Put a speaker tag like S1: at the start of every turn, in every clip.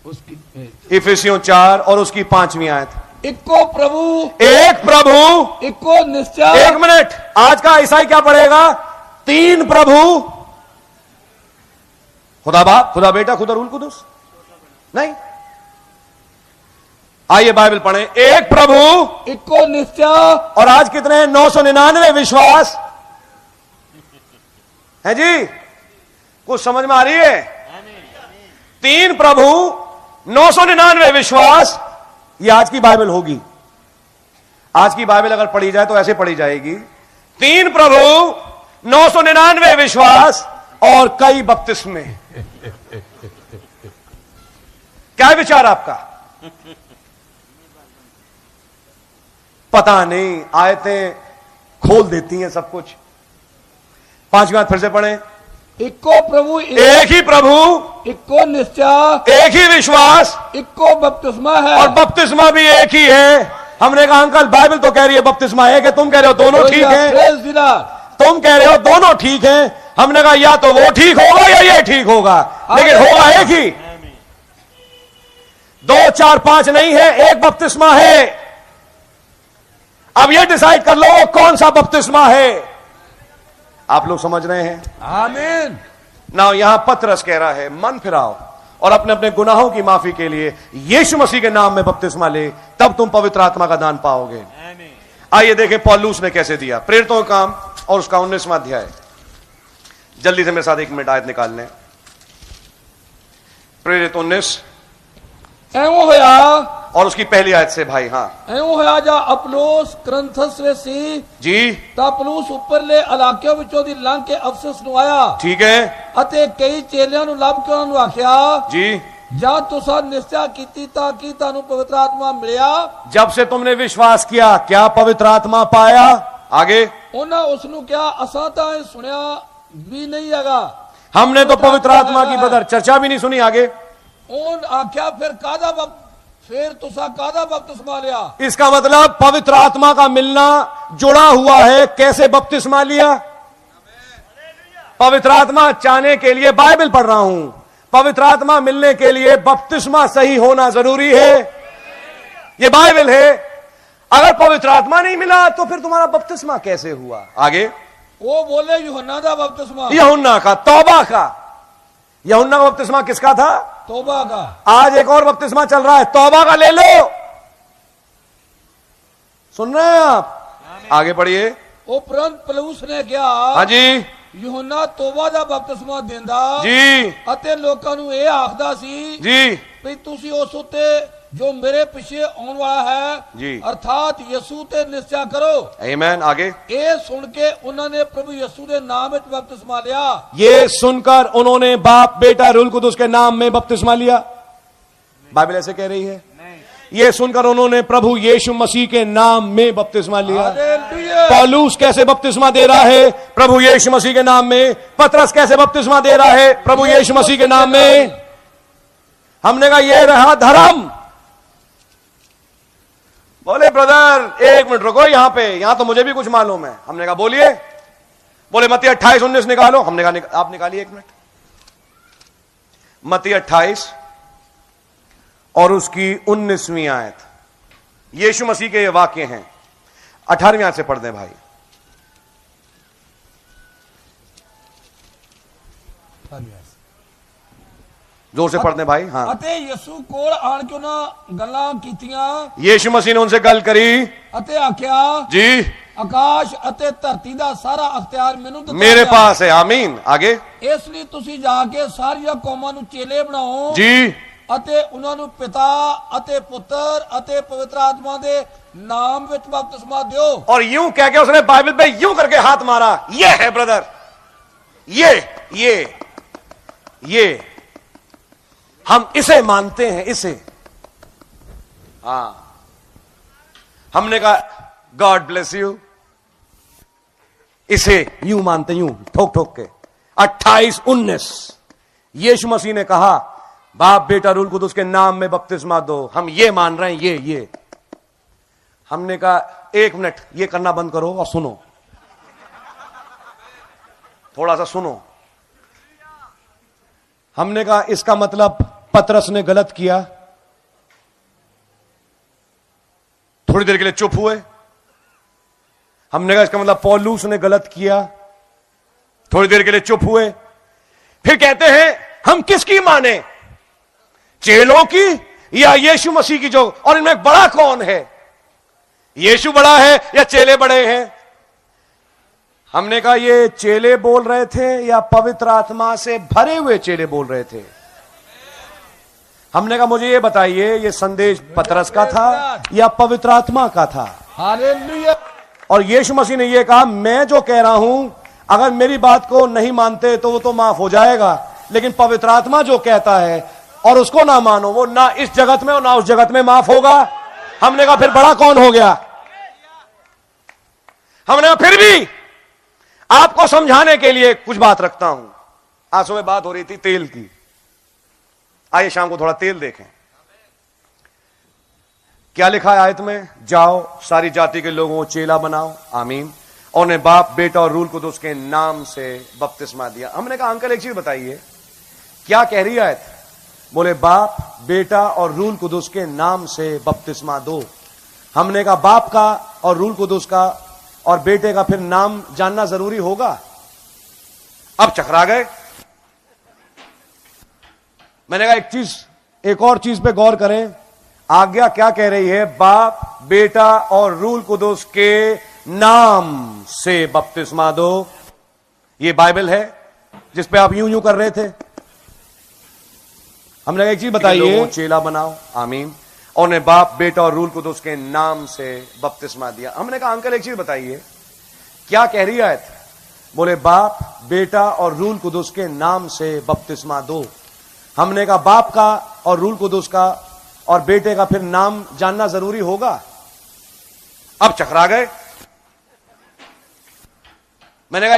S1: इफिसियों 4 और उसकी 5वीं आयत।
S2: इक्को प्रभु,
S1: एक प्रभु,
S2: इक्को निश्चय।
S1: एक मिनट, आज का ईसाई क्या पढ़ेगा? 3 प्रभु, खुदा बाप, खुदा बेटा, खुदा रूल कुदूस नहीं। आइए बाइबल पढ़ें। एक प्रभु,
S2: इक्को निश्चय।
S1: और आज कितने हैं? 999 विश्वास है जी। कुछ समझ में आ रही है? 3 प्रभु, 999 विश्वास। ये आज की बाइबल होगी। आज की बाइबल अगर पढ़ी जाए तो ऐसे पढ़ी जाएगी: 3 प्रभु, 999 विश्वास और कई बपतिस्मे। क्या विचार आपका? पता नहीं, आयतें खोल देती हैं सब कुछ। 5वीं बात फिर से पढ़ें।
S2: इक्को प्रभु,
S1: एक ही प्रभु,
S2: इक्को निश्चय,
S1: एक ही विश्वास,
S2: इक्को बपतिस्मा है।
S1: और बपतिस्मा भी एक ही है। हमने कहा अंकल बाइबल तो कह रही है बपतिस्मा एक है, तुम कह रहे हो दोनों ठीक है। तुम कह रहे हो दोनों ठीक है। हमने कहा या तो वो ठीक होगा या ये ठीक होगा, लेकिन होगा एक ही। 2, 4, 5 नहीं है, एक बपतिस्मा है। अब ये डिसाइड कर लो कौन सा बपतिस्मा है। आप लोग समझ रहे हैं?
S2: आमीन।
S1: ना यहां पतरस कह रहा है मन फिराओ और अपने अपने गुनाहों की माफी के लिए यीशु मसीह के नाम में बपतिस्मा ले, तब तुम पवित्र आत्मा का दान पाओगे। आइए देखें पौलुस ने कैसे दिया। प्रेरितों का काम और उसका 19वां अध्याय। जल्दी से मेरे साथ 1 मिनट आयत निकाल लें। प्रेरित 19
S2: एवं होया,
S1: और उसकी पहली आयत से भाई। हाँ,
S2: एवं होया जा अपलोस क्रंथस वे सी
S1: जी,
S2: ता पलूस ऊपर ले इलाके विचों दी लंघ के अफसोस ਨੂੰ ਆਇਆ।
S1: ठीक है
S2: ਅਤੇ ਕਈ ਚੇਲਿਆਂ ਨੂੰ ਲੱਭ ਕੇ ਉਹਨਾਂ ਨੂੰ ਆਖਿਆ
S1: जी।
S2: ਜਾਂ ਤੁਸਾਂ ਨਿਸ਼ਚਾ ਕੀਤੀ ਤਾਂ ਕਿ ਤੁਹਾਨੂੰ ਪਵਿੱਤਰ ਆਤਮਾ ਮਿਲਿਆ।
S1: जब से तुमने विश्वास किया क्या पवित्र आत्मा पाया? आगे
S2: ਉਹਨਾਂ ਉਸ ਨੂੰ ਕਿਹਾ ਅਸਾਂ ਤਾਂ ਇਹ ਸੁਣਿਆ ਵੀ ਨਹੀਂ ਹੈਗਾ।
S1: हमने तो पवित्र आत्मा की बदर चर्चा भी नहीं सुनी। आगे
S2: ਉਹ ਆਖਿਆ फिर तुसा कादा बपतिस्मा लिया।
S1: इसका मतलब पवित्र आत्मा का मिलना जुड़ा हुआ है। कैसे बपतिस्मा लिया? पवित्र आत्मा चाहने के लिए बाइबल पढ़ रहा हूं। पवित्र आत्मा मिलने के लिए बपतिस्मा सही होना जरूरी है। यह बाइबल है। अगर पवित्र आत्मा नहीं मिला तो फिर तुम्हारा बपतिस्मा कैसे हुआ? आगे
S2: वो बोले यूहन्ना का बपतिस्मा,
S1: यूहन्ना का, तौबा का। यूहन्ना का बपतिस्मा किसका था?
S2: तौबा का।
S1: आज एक और बपतिस्मा चल रहा है, तौबा का ले लो। सुन रहे हैं आप? आगे पढ़िए।
S2: उपरंत पलूस ने क्या?
S1: हाँ जी।
S2: यूहन्ना तौबा ਦਾ ਬਪਤਿਸਮਾ ਦਿੰਦਾ
S1: जी
S2: ਅਤੇ ਲੋਕਾਂ ਨੂੰ ਇਹ ਆਖਦਾ ਸੀ
S1: जी
S2: ਵੀ ਤੁਸੀਂ ਉਸ ਉੱਤੇ जो मेरे पीछे आने वाला है
S1: जी,
S2: अर्थात यीशु ते निश्चय करो।
S1: आमीन। आगे
S2: ये सुन के उन्होंने प्रभु यीशु के नाम में बपतिस्मा लिया।
S1: ये सुनकर उन्होंने बाप बेटा रूल कुदूस के नाम में बपतिस्मा लिया। बाइबल ऐसे कह रही है। ये सुनकर उन्होंने प्रभु यीशु मसीह के नाम में बपतिस्मा लिया। पौलुस कैसे बपतिस्मा दे रहा है? प्रभु यीशु मसीह के नाम में। पतरस कैसे बपतिस्मा दे रहा है? प्रभु यीशु मसीह के नाम में। हमने कहा ये रहा धर्म। बोले ब्रदर 1 मिनट रुको, यहां पे, यहां तो मुझे भी कुछ मालूम है। हमने कहा बोलिए। बोले मत्ती 28-19 निकालो। हमने कहा आप निकालिए 1 मिनट। मत्ती 28 और उसकी 19वीं आयत। यीशु मसीह के ये वाक्य हैं। 18वीं आयत से पढ़ दें भाई। जोर से पढ़ दें भाई। हाँ।
S2: अते यीशु कोल आन के ना गल्लां कीतियां।
S1: यीशु मसीह ने उनसे गल करी।
S2: अते आख्या
S1: जी,
S2: आकाश अते धरती दा सारा अख्तियार मेनू दिता
S1: मेरे पास है। आमीन। आगे
S2: इसलिए तुसी जाके सारिया कौमां नू चेले बनाओ
S1: जी,
S2: अते उन्हां नू पिता अते पुत्र अते पवित्र आत्मा दे नाम विच बपतिस्मा दियो।
S1: और यूं कह के उसने बाइबल पे यूं करके हाथ मारा। ये है ब्रदर, ये हम इसे मानते हैं, इसे। हाँ, हमने कहा गॉड ब्लेस यू। इसे यूं मानते, यूं ठोक ठोक के। 28-19 यीशु मसीह ने कहा बाप बेटा रूल कुदूस के नाम में बपतिस्मा दो। हम ये मान रहे हैं, ये। हमने कहा 1 मिनट ये करना बंद करो और सुनो, थोड़ा सा सुनो। हमने कहा इसका मतलब पतरस ने गलत किया। थोड़ी देर के लिए चुप हुए। हमने कहा इसका मतलब पौलुस ने गलत किया। थोड़ी देर के लिए चुप हुए। फिर कहते हैं हम किसकी माने, चेलों की या यीशु मसीह की? जो और इनमें बड़ा कौन है, यीशु बड़ा है या चेले बड़े हैं? हमने कहा ये चेले बोल रहे थे या पवित्र आत्मा से भरे हुए चेले बोल रहे थे? हमने कहा मुझे ये बताइए, ये संदेश पतरस का था या पवित्र आत्मा का था?
S2: हालेलुया।
S1: और यीशु मसीह ने ये कहा मैं जो कह रहा हूं अगर मेरी बात को नहीं मानते तो वो तो माफ हो जाएगा, लेकिन पवित्र आत्मा जो कहता है और उसको ना मानो वो ना इस जगत में और ना उस जगत में माफ होगा। हमने कहा फिर बड़ा कौन हो गया? हमने कहा फिर भी आपको समझाने के लिए कुछ बात रखता हूं। आज सुबह बात हो रही थी तेल की, आइए शाम को थोड़ा तेल देखें। क्या लिखा है आयत में? जाओ सारी जाति के लोगों को चेला बनाओ, आमीन, और उन्हें बाप बेटा और रूल कुदूस के नाम से बपतिस्मा दिया। हमने कहा अंकल एक चीज बताइए, क्या कह रही है आयत? बोले बाप बेटा और रूल कुदूस के नाम से बपतिस्मा दो। हमने कहा बाप का और रूल कुदूस का और बेटे का फिर नाम जानना जरूरी होगा? अब चकरा गए। मैंने कहा एक और चीज पे गौर करें। आज्ञा क्या कह रही है? बाप बेटा और रूल कुदूस के नाम से बपतिस्मा दो। ये बाइबल है जिस पे आप यूं यूं कर रहे थे। हमने एक चीज बताइए, चेला बनाओ, आमीन, और उन्हें बाप बेटा और रूल कुदूस के नाम से बपतिस्मा दिया। हमने कहा अंकल एक चीज बताइए, क्या कह रही है? बोले बाप बेटा और रूल कुदूस के नाम से बपतिस्मा दो। हमने कहा बाप का और रूल कुदूस का और बेटे का फिर नाम जानना जरूरी होगा? अब चकरा गए। मैंने कहा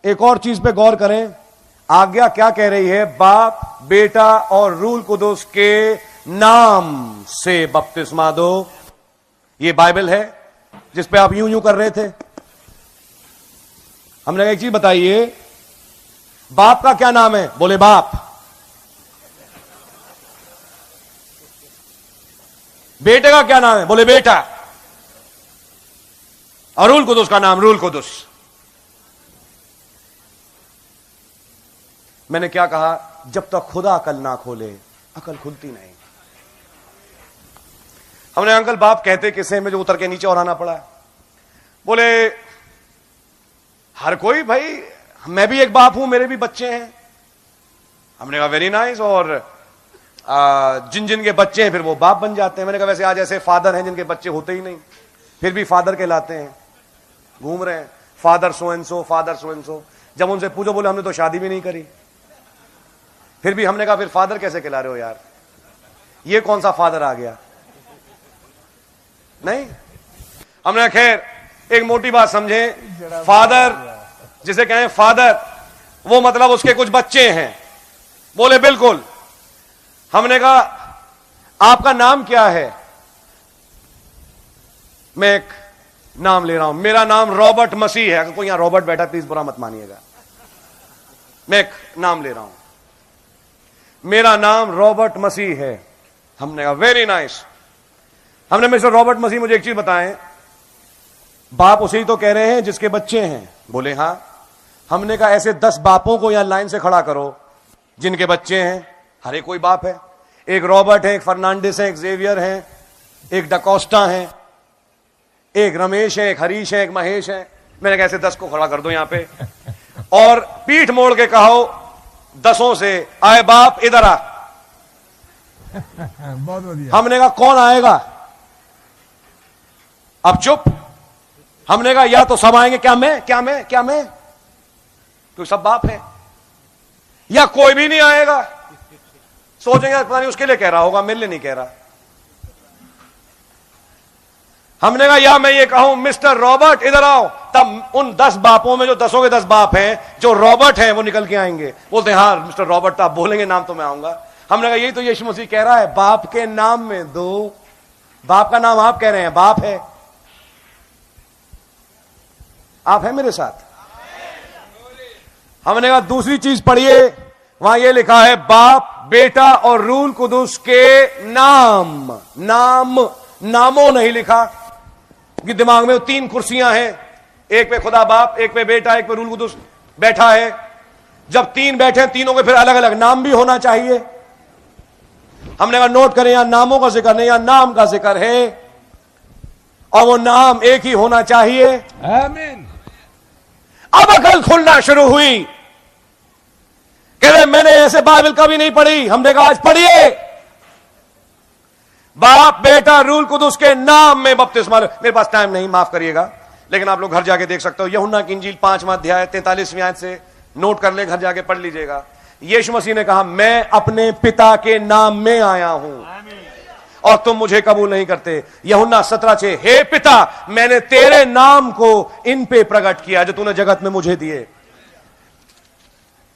S1: एक और चीज पे गौर करें। आज्ञा क्या कह रही है? बाप बेटा और रूल कुदूस के नाम से बपतिस्मा दो। ये बाइबल है जिस पे आप यूं यूं कर रहे थे। हमने एक चीज बताइए, बाप का क्या नाम है? बोले बाप। बेटे का क्या नाम है? बोले बेटा। और रूल कुदूस का नाम रूल कुदूस। मैंने क्या कहा? जब तक खुदा अकल ना खोले अकल खुलती नहीं। हमने अंकल बाप कहते किसे में जो उतर के नीचे और आना पड़ा? बोले हर कोई, भाई मैं भी एक बाप हूं, मेरे भी बच्चे हैं। हमने कहा वेरी नाइस, और जिन जिन के बच्चे हैं फिर वो बाप बन जाते हैं। मैंने कहा वैसे आज ऐसे फादर हैं जिनके बच्चे होते ही नहीं, फिर भी फादर कहलाते हैं, घूम रहे हैं father so and so, father so and so. जब उनसे पूछो बोले हमने तो शादी भी नहीं करी, फिर भी। हमने कहा फिर फादर कैसे कहला रहे हो यार, ये कौन सा फादर आ गया? नहीं, हमने खैर एक मोटी बात समझे। फादर जिसे कहें फादर, वो मतलब उसके कुछ बच्चे हैं। बोले बिल्कुल। हमने कहा आपका नाम क्या है? मैं एक नाम ले रहा हूं, मेरा नाम रॉबर्ट मसीह है। अगर कोई यहां रॉबर्ट बैठा प्लीज बुरा मत मानिएगा। मैं एक नाम ले रहा हूं, मेरा नाम रॉबर्ट मसीह है। हमने कहा वेरी नाइस। हमने मिस्टर रॉबर्ट मसीह मुझे एक चीज बताएं, बाप उसे ही तो कह रहे हैं जिसके बच्चे हैं? बोले हां। हमने कहा ऐसे 10 बापों को यहां लाइन से खड़ा करो जिनके बच्चे हैं। हर एक कोई बाप है। एक रॉबर्ट है, एक फर्नांडिस है, एक जेवियर है, एक डकोस्टा है, एक रमेश है, एक हरीश है, एक महेश है। मैंने कहा ऐसे 10 को खड़ा कर दो यहां पे, और पीठ मोड़ के कहो 10 से, आए बाप इधर आ।
S2: बहुत बढ़िया।
S1: हमने कहा कौन आएगा? अब चुप। हमने कहा या तो सब आएंगे, क्या मैं क्योंकि सब बाप है, या कोई भी नहीं आएगा। सोचेंगे पता नहीं उसके लिए कह रहा होगा, मेरे लिए नहीं कह रहा। हमने कहा या मैं ये कहूं मिस्टर रॉबर्ट इधर आओ, तब उन 10 बापों में जो 10 के 10 बाप हैं, जो रॉबर्ट हैं वो निकल के आएंगे। बोलते हैं हाँ मिस्टर रॉबर्ट, तो आप बोलेंगे नाम तो मैं आऊंगा। हमने कहा यही तो यीशु मसीह कह रहा है, बाप के नाम में दो। बाप का नाम आप कह रहे हैं, बाप है। आप है मेरे साथ? हमने कहा दूसरी चीज पढ़िए, वहां ये लिखा है बाप बेटा और रूल कुदुस के नाम। नामों नहीं लिखा कि दिमाग में 3 कुर्सियां हैं, एक पे खुदा बाप, एक पे बेटा, एक पे रूल कुदुस बैठा है। जब 3 बैठे, तीनों के फिर अलग अलग नाम भी होना चाहिए। हमने कहा नोट करें, यहां नामों का जिक्र नहीं, यहां नाम का जिक्र है और वो नाम एक ही होना चाहिए।
S2: आमीन।
S1: अब अकल खुलना शुरू हुई। कह रहे मैंने ऐसे बाइबल कभी नहीं पढ़ी। हमने कहा आज पढ़िए। बाप बेटा रूल कुदुस के नाम में बपतिस्मा। मेरे पास टाइम नहीं, माफ करिएगा, लेकिन आप लोग घर जाके देख सकते हो। यूहन्ना की इंजील 5वां अध्याय 43वीं आयत से नोट कर ले, घर जाके पढ़ लीजिएगा। यीशु मसीह ने कहा मैं अपने पिता के नाम में आया हूं और तुम मुझे कबूल नहीं करते। यूहन्ना 17:6 हे पिता मैंने तेरे नाम को इन पे प्रकट किया जो तूने जगत में मुझे दिए।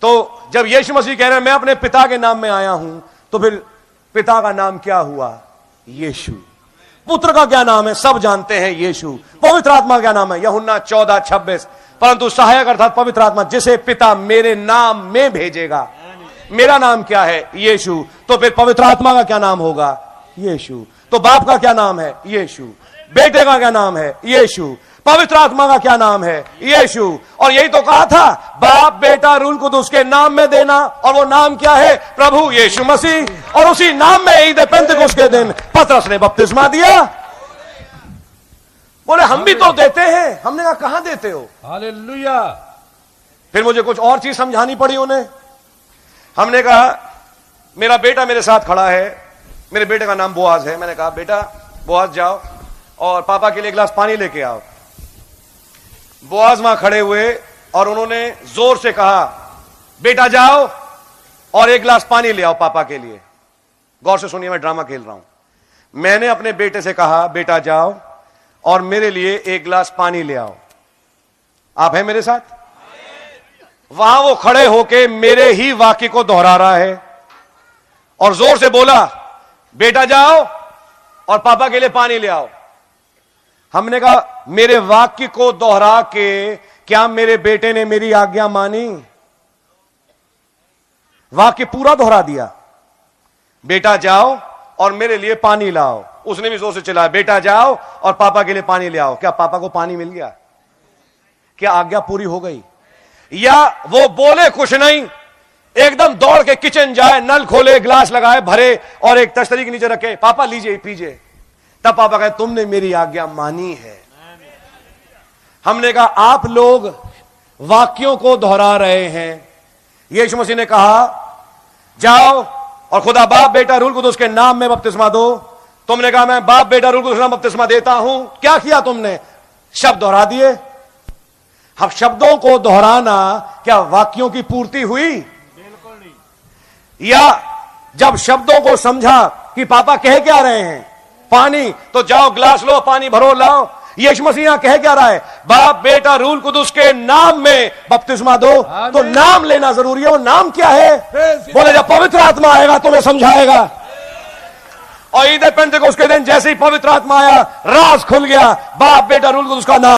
S1: तो जब यीशु मसीह कह रहे हैं मैं अपने पिता के नाम में आया हूं, तो फिर पिता का नाम क्या हुआ? यीशु। पुत्र का क्या नाम है? सब जानते हैं, यीशु। पवित्र आत्मा क्या नाम है? यूहन्ना 14:26 परंतु सहायक अर्थात पवित्र आत्मा जिसे पिता मेरे नाम में भेजेगा। मेरा नाम क्या है? यीशु। तो फिर पवित्र आत्मा का क्या नाम होगा? यीशु। तो बाप का क्या नाम है? यीशु। बेटे का क्या नाम है? यीशु। पवित्र आत्मा का क्या नाम है? यीशु। और यही तो कहा था बाप बेटा रूल कुदुस के नाम में देना, और वो नाम क्या है? प्रभु यीशु मसीह। और उसी नाम में ईद पेंतकुस्त के दिन पतरस ने बपतिस्मा दिया। बोले हम भी तो देते हैं। हमने कहा कहां देते हो?
S2: हालेलुया।
S1: फिर मुझे कुछ और चीज समझानी पड़ी उन्हें। हमने कहा मेरा बेटा मेरे साथ खड़ा है, मेरे बेटे का नाम बोआज है। मैंने कहा बेटा बोआज जाओ और पापा के लिए 1 गिलास पानी लेके आओ। बोआज वहां खड़े हुए और उन्होंने जोर से कहा बेटा जाओ और 1 गिलास पानी ले आओ पापा के लिए। गौर से सुनिए, मैं ड्रामा खेल रहा हूं। मैंने अपने बेटे से कहा बेटा जाओ और मेरे लिए 1 गिलास पानी ले आओ। आप हैं मेरे साथ? वहां वो खड़े होके मेरे ही वाक्य को दोहरा रहा है और जोर से बोला बेटा जाओ और पापा के लिए पानी ले आओ। हमने कहा मेरे वाक्य को दोहरा के क्या मेरे बेटे ने मेरी आज्ञा मानी? वाक्य पूरा दोहरा दिया, बेटा जाओ और मेरे लिए पानी लाओ। उसने भी जोर से चिल्लाया बेटा जाओ और पापा के लिए पानी ले आओ। क्या पापा को पानी मिल गया? क्या आज्ञा पूरी हो गई? या वो बोले कुछ नहीं, एकदम दौड़ के किचन जाए, नल खोले, ग्लास लगाए, भरे और एक तस्तरी के नीचे रखे, पापा लीजिए पीजिए। तब पापा कहे तुमने मेरी आज्ञा मानी है। हमने कहा आप लोग वाक्यों को दोहरा रहे हैं। यीशु मसीह ने कहा जाओ और खुदा बाप बेटा रूल कुदुस के नाम में बपतिस्मा दो। तुमने कहा मैं बाप बेटा रूल कुदुस के नाम में बपतिस्मा देता हूं। क्या किया तुमने? शब्द दोहरा दिए। अब शब्दों को दोहराना क्या वाक्यों की पूर्ति हुई?
S2: बिल्कुल नहीं।
S1: या जब शब्दों को समझा कि पापा कह क्या रहे हैं, पानी, तो जाओ ग्लास लो, पानी भरो लाओ। यीशु मसीह यहां कह क्या रहा है? बाप बेटा रूल कुदुस के नाम में बपतिस्मा दो। तो नाम लेना जरूरी है। वो नाम क्या है? बोले जब पवित्र आत्मा आएगा तुम्हें समझाएगा। और ईद पेंतेकोस्त के दिन जैसे ही पवित्र आत्मा आया, राज खुल गया। बाप बेटा रूल कुदुस का नाम